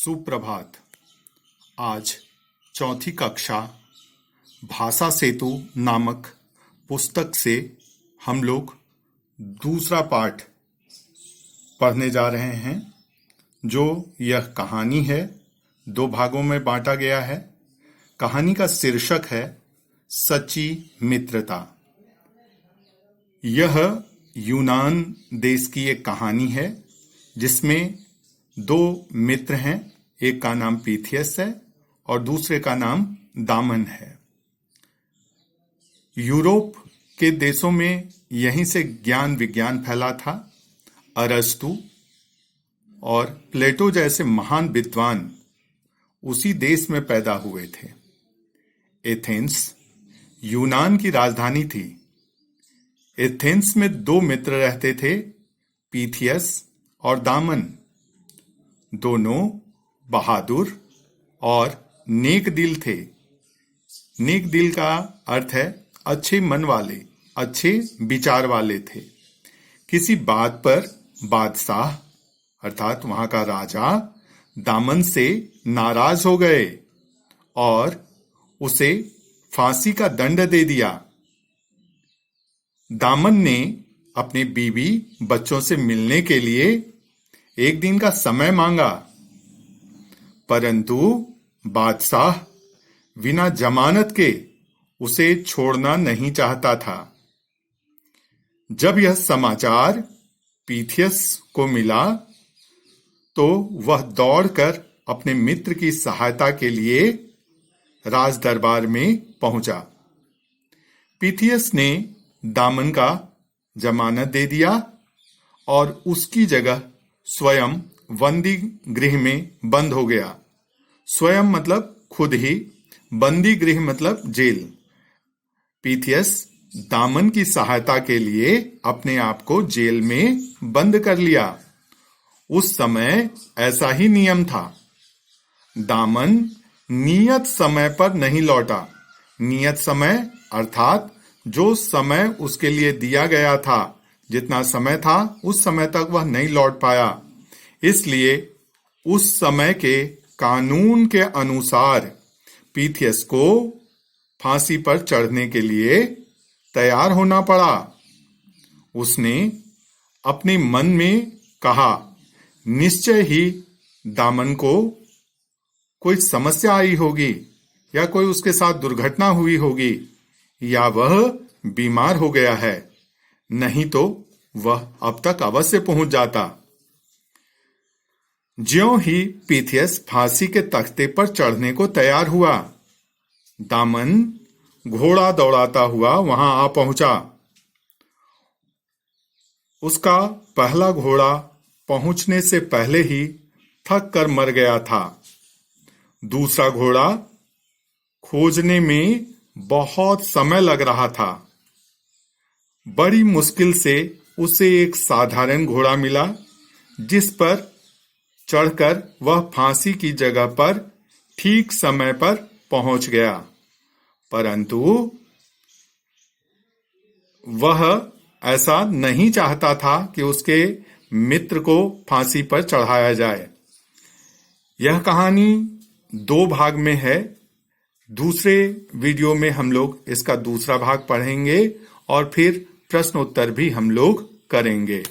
सुप्रभात। आज चौथी कक्षा भाषा सेतु नामक पुस्तक से हम लोग दूसरा पाठ पढ़ने जा रहे हैं। जो यह कहानी है, दो भागों में बांटा गया है। कहानी का शीर्षक है सच्ची मित्रता। यह यूनान देश की एक कहानी है जिसमें दो मित्र हैं। एक का नाम पीथियस है और दूसरे का नाम दामन है। यूरोप के देशों में यहीं से ज्ञान विज्ञान फैला था। अरस्तु और प्लेटो जैसे महान विद्वान उसी देश में पैदा हुए थे। एथेंस यूनान की राजधानी थी। एथेंस में दो मित्र रहते थे, पीथियस और दामन। दोनों बहादुर और नेक दिल थे। नेक दिल का अर्थ है अच्छे मन वाले, अच्छे विचार वाले थे। किसी बात पर बादशाह अर्थात वहां का राजा दामन से नाराज हो गए और उसे फांसी का दंड दे दिया। दामन ने अपनी बीवी बच्चों से मिलने के लिए एक दिन का समय मांगा, परंतु बादशाह बिना जमानत के उसे छोड़ना नहीं चाहता था। जब यह समाचार पीथियस को मिला तो वह दौड़कर अपने मित्र की सहायता के लिए राज दरबार में पहुंचा। पीथियस ने दामन का जमानत दे दिया और उसकी जगह स्वयं बंदी गृह में बंद हो गया। स्वयं मतलब खुद ही, बंदी गृह मतलब जेल। पीथियस दामन की सहायता के लिए अपने आप को जेल में बंद कर लिया। उस समय ऐसा ही नियम था। दामन नियत समय पर नहीं लौटा। नियत समय अर्थात जो समय उसके लिए दिया गया था, जितना समय था उस समय तक वह नहीं लौट पाया। इसलिए उस समय के कानून के अनुसार पीथियस को फांसी पर चढ़ने के लिए तैयार होना पड़ा। उसने अपने मन में कहा, निश्चय ही दामन को कोई समस्या आई होगी या कोई उसके साथ दुर्घटना हुई होगी या वह बीमार हो गया है, नहीं तो वह अब तक अवश्य पहुंच जाता। ज्यों ही पीथियस फांसी के तख्ते पर चढ़ने को तैयार हुआ, दामन घोड़ा दौड़ाता हुआ वहां आ पहुंचा। उसका पहला घोड़ा पहुंचने से पहले ही थक कर मर गया था। दूसरा घोड़ा खोजने में बहुत समय लग रहा था। बड़ी मुश्किल से उसे एक साधारण घोड़ा मिला जिस पर चढ़कर वह फांसी की जगह पर ठीक समय पर पहुंच गया, परंतु वह ऐसा नहीं चाहता था कि उसके मित्र को फांसी पर चढ़ाया जाए। यह कहानी दो भाग में है। दूसरे वीडियो में हम लोग इसका दूसरा भाग पढ़ेंगे और फिर प्रश्न उत्तर भी हम लोग करेंगे।